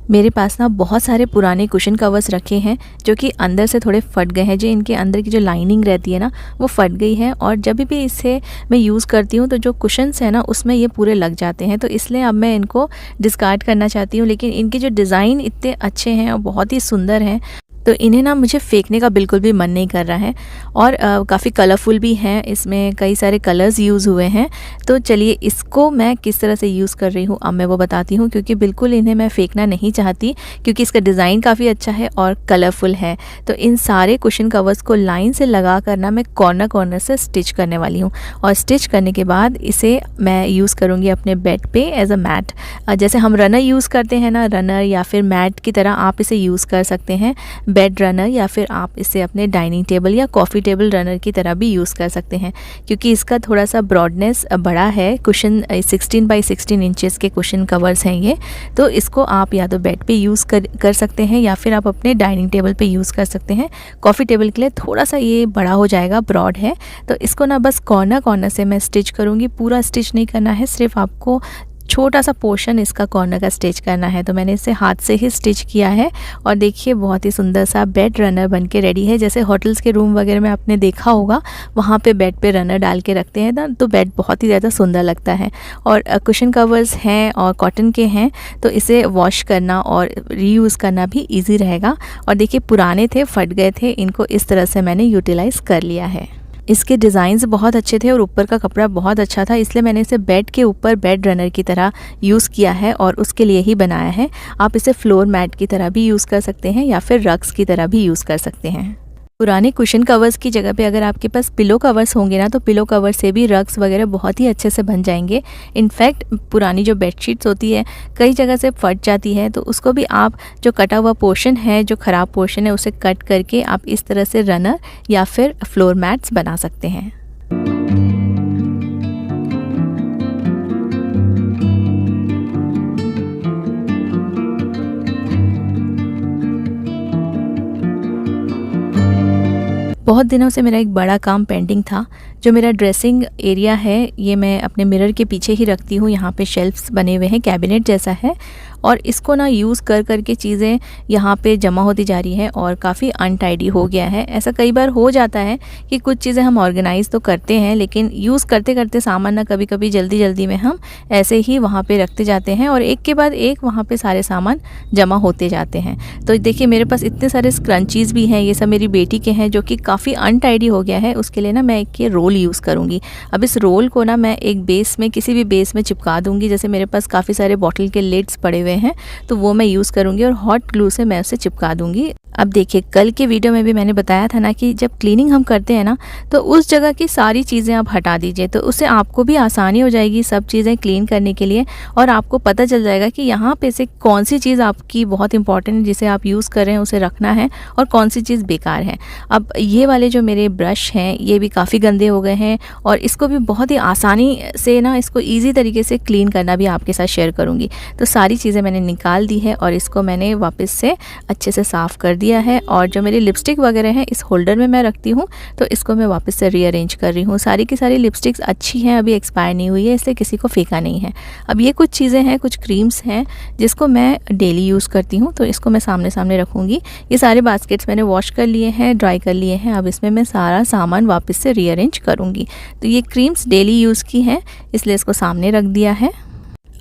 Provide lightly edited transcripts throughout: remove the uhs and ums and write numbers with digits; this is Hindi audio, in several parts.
मेरे पास ना बहुत सारे पुराने कुशन कवर्स रखे हैं जो कि अंदर से थोड़े फट गए हैं। जो इनके अंदर की जो लाइनिंग रहती है ना वो फट गई है, और जब भी इसे मैं यूज़ करती हूँ तो जो कुशन्स हैं ना उसमें ये पूरे लग जाते हैं। तो इसलिए अब मैं इनको डिस्कार्ड करना चाहती हूँ। लेकिन इनके जो डिज़ाइन इतने अच्छे हैं और बहुत ही सुंदर हैं, तो इन्हें ना मुझे फेंकने का बिल्कुल भी मन नहीं कर रहा है। और काफ़ी कलरफुल भी हैं, इसमें कई सारे कलर्स यूज़ हुए हैं। तो चलिए इसको मैं किस तरह से यूज़ कर रही हूँ अब मैं वो बताती हूँ, क्योंकि बिल्कुल इन्हें मैं फेंकना नहीं चाहती, क्योंकि इसका डिज़ाइन काफ़ी अच्छा है और कलरफुल है। तो इन सारे कुशन कवर्स को लाइन से लगा कर ना मैं कॉर्नर कॉर्नर से स्टिच करने वाली हूँ, और स्टिच करने के बाद इसे मैं यूज़ करूँगी अपने बेड पे एज अ मैट। जैसे हम रनर यूज़ करते हैं ना, रनर या फिर मैट की तरह आप इसे यूज़ कर सकते हैं, बेड रनर, या फिर आप इसे अपने डाइनिंग टेबल या कॉफ़ी टेबल रनर की तरह भी यूज़ कर सकते हैं। क्योंकि इसका थोड़ा सा ब्रॉडनेस बड़ा है, कुशन 16 बाई 16 इंचेस के कुशन कवर्स हैं ये। तो इसको आप या तो बेड पे यूज़ कर सकते हैं, या फिर आप अपने डाइनिंग टेबल पे यूज़ कर सकते हैं। कॉफ़ी टेबल के लिए थोड़ा सा ये बड़ा हो जाएगा, ब्रॉड है। तो इसको ना बस कॉर्नर कॉर्नर से मैं स्टिच करूँगी, पूरा स्टिच नहीं करना है, सिर्फ आपको छोटा सा पोर्शन इसका कॉर्नर का स्टिच करना है। तो मैंने इसे हाथ से ही स्टिच किया है, और देखिए बहुत ही सुंदर सा बेड रनर बन के रेडी है। जैसे होटल्स के रूम वगैरह में आपने देखा होगा, वहाँ पे बेड पे रनर डाल के रखते हैं ना, तो बेड बहुत ही ज़्यादा सुंदर लगता है। और कुशन कवर्स हैं और कॉटन के हैं, तो इसे वॉश करना और रीयूज़ करना भी ईजी रहेगा। और देखिए पुराने थे, फट गए थे, इनको इस तरह से मैंने यूटिलाइज़ कर लिया है। इसके डिज़ाइंस बहुत अच्छे थे और ऊपर का कपड़ा बहुत अच्छा था, इसलिए मैंने इसे बेड के ऊपर बेड रनर की तरह यूज़ किया है और उसके लिए ही बनाया है। आप इसे फ्लोर मैट की तरह भी यूज़ कर सकते हैं, या फिर रग्स की तरह भी यूज़ कर सकते हैं। पुराने कुशन कवर्स की जगह पे अगर आपके पास पिलो कवर्स होंगे ना, तो पिलो कवर से भी रग्स वगैरह बहुत ही अच्छे से बन जाएंगे। इनफैक्ट पुरानी जो बेडशीट्स होती है कई जगह से फट जाती है, तो उसको भी आप जो कटा हुआ पोर्शन है, जो ख़राब पोर्शन है, उसे कट करके आप इस तरह से रनर या फिर फ्लोर मैट्स बना सकते हैं। बहुत दिनों से मेरा एक बड़ा काम पेंडिंग था। जो मेरा ड्रेसिंग एरिया है ये मैं अपने मिरर के पीछे ही रखती हूँ। यहाँ पे शेल्फ्स बने हुए हैं, कैबिनेट जैसा है, और इसको ना यूज़ कर के चीज़ें यहाँ पे जमा होती जा रही हैं और काफ़ी अनटाइडी हो गया है। ऐसा कई बार हो जाता है कि कुछ चीज़ें हम ऑर्गेनाइज़ तो करते हैं, लेकिन यूज़ करते करते सामान ना कभी कभी जल्दी जल्दी में हम ऐसे ही वहाँ पे रखते जाते हैं, और एक के बाद एक वहाँ पे सारे सामान जमा होते जाते हैं। तो देखिए मेरे पास इतने सारे स्क्रंचीज़ भी हैं, ये सब मेरी बेटी के हैं, जो कि काफ़ी अनटाइडी हो गया है। उसके लिए ना मैं एक ये रोल यूज़ करूँगी। अब इस रोल को ना मैं एक बेस में, किसी भी बेस में चिपका दूँगी। जैसे मेरे पास काफ़ी सारे बॉटल के लिड्स पड़े हुए हैं, तो वो मैं यूज़ करूँगी और हॉट ग्लू से मैं उसे चिपका दूँगी। अब देखिए कल के वीडियो में भी मैंने बताया था ना कि जब क्लीनिंग हम करते हैं ना, तो उस जगह की सारी चीज़ें आप हटा दीजिए, तो उससे आपको भी आसानी हो जाएगी सब चीज़ें क्लीन करने के लिए, और आपको पता चल जाएगा कि यहाँ पे से कौन सी चीज़ आपकी बहुत इंपॉर्टेंट है, जिसे आप यूज़ कर रहे हैं उसे रखना है, और कौन सी चीज़ बेकार है। अब ये वाले जो मेरे ब्रश हैं ये भी काफ़ी गंदे हो गए हैं, और इसको भी बहुत ही आसानी से ना, इसको ईजी तरीके से क्लीन करना भी आपके साथ शेयर करूँगी। तो सारी चीज़ें मैंने निकाल दी है और इसको मैंने वापस से अच्छे से साफ़ कर दिया है। और जो मेरी लिपस्टिक वगैरह हैं इस होल्डर में मैं रखती हूँ, तो इसको मैं वापस से रीअरेंज कर रही हूँ। सारी की सारी लिपस्टिक्स अच्छी हैं, अभी एक्सपायर नहीं हुई है, इसलिए किसी को फेंका नहीं है। अब ये कुछ चीज़ें हैं, कुछ क्रीम्स हैं जिसको मैं डेली यूज़ करती हूँ, तो इसको मैं सामने सामने रखूँगी। ये सारे बास्केट्स मैंने वॉश कर लिए हैं, ड्राई कर लिए हैं। अब इसमें मैं सारा सामान वापस से रीअरेंज करूँगी। तो ये क्रीम्स डेली यूज़ की हैं, इसलिए इसको सामने रख दिया है।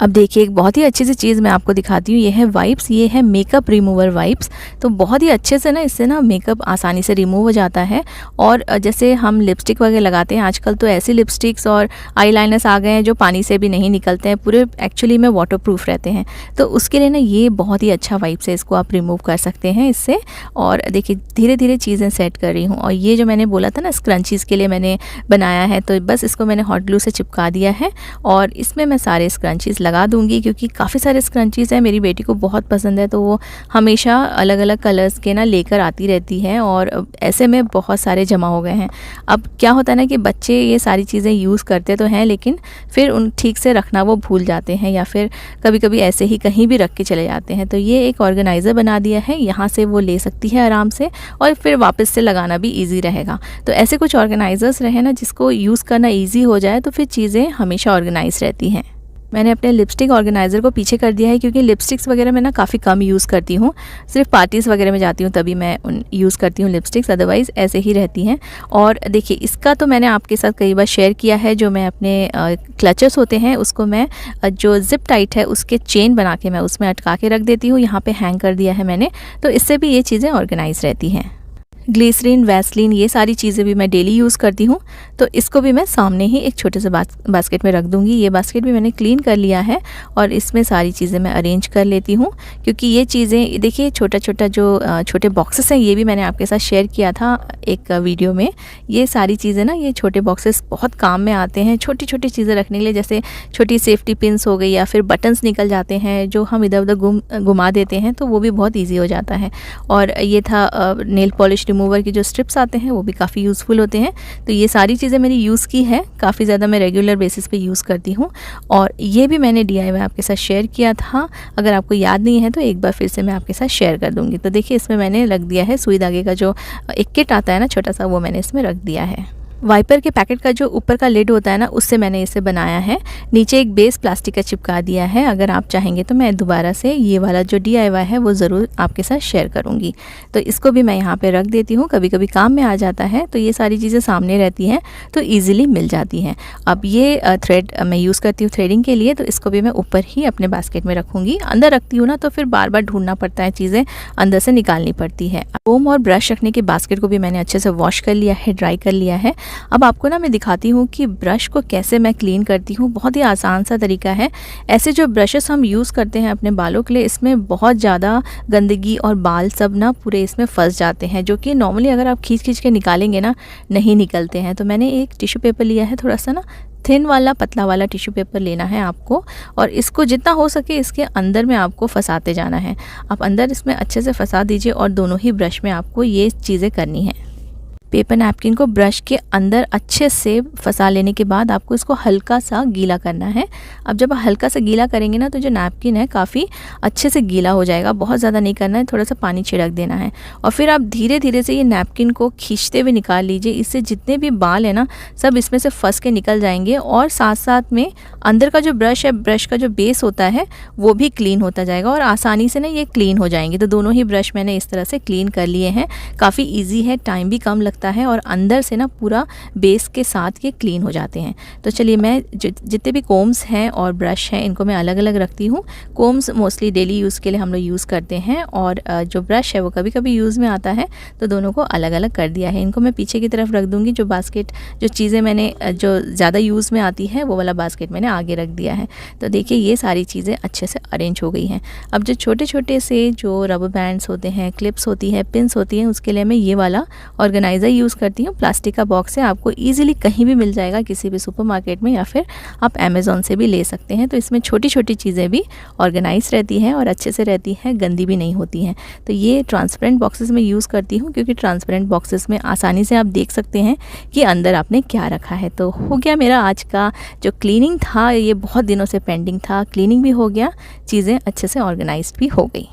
अब देखिए एक बहुत ही अच्छी सी चीज़ मैं आपको दिखाती हूँ। ये है वाइप्स, ये है मेकअप रिमूवर वाइप्स। तो बहुत ही अच्छे से ना इससे ना मेकअप आसानी से रिमूव हो जाता है। और जैसे हम लिपस्टिक वगैरह लगाते हैं आजकल, तो ऐसी लिपस्टिक्स और आईलाइनर्स आ गए हैं जो पानी से भी नहीं निकलते हैं, पूरे एक्चुअली में वाटरप्रूफ रहते हैं। तो उसके लिए ना ये बहुत ही अच्छा वाइप्स है, इसको आप रिमूव कर सकते हैं इससे। और देखिए धीरे धीरे चीज़ें सेट कर रही हूँ। और ये जो मैंने बोला था ना स्क्रंचीज़ के लिए मैंने बनाया है, तो बस इसको मैंने हॉट ग्लू से चिपका दिया है, और इसमें मैं सारे स्क्रंचीज़ लगा दूंगी। क्योंकि काफ़ी सारे स्क्रंचीज़ हैं, मेरी बेटी को बहुत पसंद है, तो वो हमेशा अलग अलग कलर्स के ना लेकर आती रहती है, और ऐसे में बहुत सारे जमा हो गए हैं। अब क्या होता है ना कि बच्चे ये सारी चीज़ें यूज़ करते तो हैं, लेकिन फिर उन ठीक से रखना वो भूल जाते हैं, या फिर कभी कभी ऐसे ही कहीं भी रख के चले जाते हैं। तो ये एक ऑर्गेनाइज़र बना दिया है, यहाँ से वो ले सकती है आराम से, और फिर वापस से लगाना भी ईजी रहेगा। तो ऐसे कुछ ऑर्गेनाइज़र्स रहे ना जिसको यूज़ करना ईजी हो जाए, तो फिर चीज़ें हमेशा ऑर्गेनाइज रहती हैं। मैंने अपने लिपस्टिक ऑर्गेनाइज़र को पीछे कर दिया है, क्योंकि लिपस्टिक्स वगैरह मैं ना काफ़ी कम यूज़ करती हूँ। सिर्फ पार्टीज़ वगैरह में जाती हूँ तभी मैं यूज़ करती हूँ लिपस्टिक्स, अदरवाइज़ ऐसे ही रहती हैं। और देखिए इसका तो मैंने आपके साथ कई बार शेयर किया है, जो मैं अपने क्लचर्स होते हैं उसको मैं जो ज़िप टाइट है उसके चेन बना के मैं उसमें अटका के रख देती हूँ। यहाँ पे हैंग कर दिया है मैंने, तो इससे भी ये चीज़ें ऑर्गेनाइज रहती हैं। ग्लिसरीन, वैसलीन, ये सारी चीज़ें भी मैं डेली यूज़ करती हूँ, तो इसको भी मैं सामने ही एक छोटे से बास्केट में रख दूँगी। ये बास्केट भी मैंने क्लीन कर लिया है और इसमें सारी चीज़ें मैं अरेंज कर लेती हूँ, क्योंकि ये चीज़ें देखिए छोटा छोटा जो छोटे बॉक्सेस हैं, ये भी मैंने आपके साथ शेयर किया था एक वीडियो में। ये सारी चीज़ें ना, ये छोटे बॉक्सेस बहुत काम में आते हैं छोटी छोटी चीज़ें रखने के लिए, जैसे छोटी सेफ्टी पिन्स हो गई या फिर बटन्स निकल जाते हैं जो हम इधर उधर घुमा देते हैं, तो वो भी बहुत ईजी हो जाता है। और ये था नेल पॉलिश रिमूवर के जो स्ट्रिप्स आते हैं, वो भी काफ़ी यूज़फुल होते हैं। तो ये सारी चीज़ें मेरी यूज़ की है, काफ़ी ज़्यादा मैं रेगुलर बेसिस पे यूज़ करती हूँ। और ये भी मैंने DIY आपके साथ शेयर किया था, अगर आपको याद नहीं है तो एक बार फिर से मैं आपके साथ शेयर कर दूँगी। तो देखिए इसमें मैंने रख दिया है सुई धागे का जो एक किट आता है ना छोटा सा, वो मैंने इसमें रख दिया है। वाइपर के पैकेट का जो ऊपर का लिड होता है ना, उससे मैंने इसे बनाया है। नीचे एक बेस प्लास्टिक का चिपका दिया है। अगर आप चाहेंगे तो मैं दोबारा से ये वाला जो DIY है वो ज़रूर आपके साथ शेयर करूँगी। तो इसको भी मैं यहाँ पे रख देती हूँ, कभी कभी काम में आ जाता है तो ये सारी चीज़ें सामने रहती हैं तो ईज़िली मिल जाती हैं। अब ये थ्रेड मैं यूज़ करती हूँ थ्रेडिंग के लिए, तो इसको भी मैं ऊपर ही अपने बास्केट में रखूँगी। अंदर रखती हूँ ना तो फिर बार बार ढूंढना पड़ता है, चीज़ें अंदर से निकालनी पड़ती है। कोम और ब्रश रखने के बास्केट को भी मैंने अच्छे से वॉश कर लिया है, ड्राई कर लिया है। अब आपको ना मैं दिखाती हूँ कि ब्रश को कैसे मैं क्लीन करती हूँ। बहुत ही आसान सा तरीका है। ऐसे जो ब्रशेस हम यूज़ करते हैं अपने बालों के लिए, इसमें बहुत ज़्यादा गंदगी और बाल सब ना पूरे इसमें फंस जाते हैं, जो कि नॉर्मली अगर आप खींच के निकालेंगे ना, नहीं निकलते हैं। तो मैंने एक टिश्यू पेपर लिया है, थोड़ा सा ना थिन वाला पतला वाला टिश्यू पेपर लेना है आपको, और इसको जितना हो सके इसके अंदर में आपको फंसाते जाना है। आप अंदर इसमें अच्छे से फंसा दीजिए और दोनों ही ब्रश में आपको ये चीज़ें करनी है। पेपर नैपकिन को ब्रश के अंदर अच्छे से फंसा लेने के बाद आपको इसको हल्का सा गीला करना है। अब जब हल्का सा गीला करेंगे ना, तो जो नैपकिन है काफ़ी अच्छे से गीला हो जाएगा। बहुत ज़्यादा नहीं करना है, थोड़ा सा पानी छिड़क देना है और फिर आप धीरे धीरे से ये नैपकिन को खींचते हुए निकाल लीजिए। इससे जितने भी बाल हैं ना, सब इसमें से फंस के निकल जाएंगे और साथ साथ में अंदर का जो ब्रश है, ब्रश का जो बेस होता है, वो भी क्लीन होता जाएगा और आसानी से ना ये क्लीन हो जाएंगे। तो दोनों ही ब्रश मैंने इस तरह से क्लीन कर लिए हैं। काफ़ी ईजी है, टाइम भी कम लगता है और अंदर से ना पूरा बेस के साथ ये क्लीन हो जाते हैं। तो चलिए मैं जितने भी कोम्स हैं और ब्रश हैं, इनको मैं अलग अलग रखती हूँ। कोम्स मोस्टली डेली यूज़ के लिए हम लोग यूज़ करते हैं और जो ब्रश है वो कभी कभी यूज़ में आता है, तो दोनों को अलग अलग कर दिया है। इनको मैं पीछे की तरफ रख दूँगी। जो बास्केट, जो चीज़ें मैंने जो ज़्यादा यूज़ में आती है, वो वाला बास्केट मैंने आगे रख दिया है। तो देखिए ये सारी चीज़ें अच्छे से अरेंज हो गई हैं। अब जो छोटे छोटे से जो रबर बैंड्स होते हैं, क्लिप्स होती है, पिन्स होती हैं, उसके लिए मैं ये वाला ऑर्गेनाइज़र यूज़ करती हूँ। प्लास्टिक का बॉक्स है, आपको ईजिली कहीं भी मिल जाएगा, किसी भी सुपरमार्केट में, या फिर आप अमेज़ॉन से भी ले सकते हैं। तो इसमें छोटी छोटी चीज़ें भी ऑर्गेनाइज रहती हैं और अच्छे से रहती हैं, गंदी भी नहीं होती हैं। तो ये ट्रांसपेरेंट बॉक्सेस में यूज़ करती हूँ, क्योंकि ट्रांसपेरेंट बॉक्सेस में आसानी से आप देख सकते हैं कि अंदर आपने क्या रखा है। तो हो गया मेरा आज का जो क्लीनिंग था, ये बहुत दिनों से पेंडिंग था, क्लीनिंग भी हो गया, चीज़ें अच्छे से ऑर्गेनाइज्ड भी हो गई।